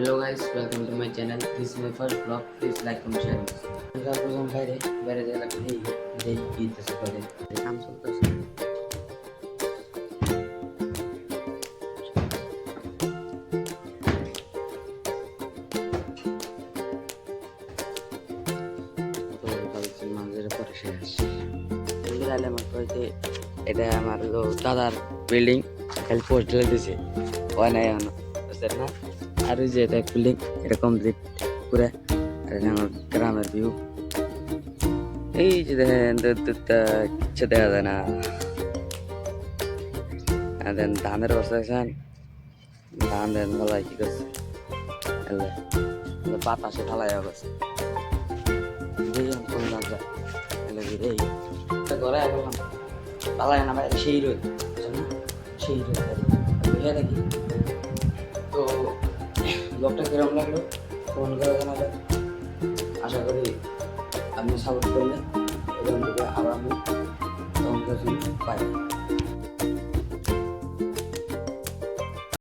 Hello guys, welcome to my channel. This is my first vlog. Please like and share this. আমরা প্রথম বাইরে বাইরে দিয়ে লাগবে এই গিয়েছে করে কাম চলতেছে। তো ভাবছি মাঝের পরে শেষ বুঝলে আমার কইতে এটা আমার দাদার বিল্ডিং খালি পোস্ট ঢেলে দিছে হয় নাই এখনো বুঝছেন না। আর ওই যে এটা বিল্ডিং এটা কমপ্লিট করে আর এটা আমার গ্রামের ভিউ। এই যে দেখেন দুধটা কিচ্ছু দেখা যায় না। আর দেন ধানের অবস্থা দেখছেন, ধান দেন বলাই কি করছে বাতাসে ঢালাই অবস্থা কোন ধানটা এই ঘরে বললাম পালায় না বাইরে সেই রোদ সেই রোদ বুঝে থাকি। তো ব্লগটা কিরকম লাগলো ফোন করে জানাবেন। আশা করি আপনি সাপোর্ট করলে এখান থেকে আবার আমি পাই।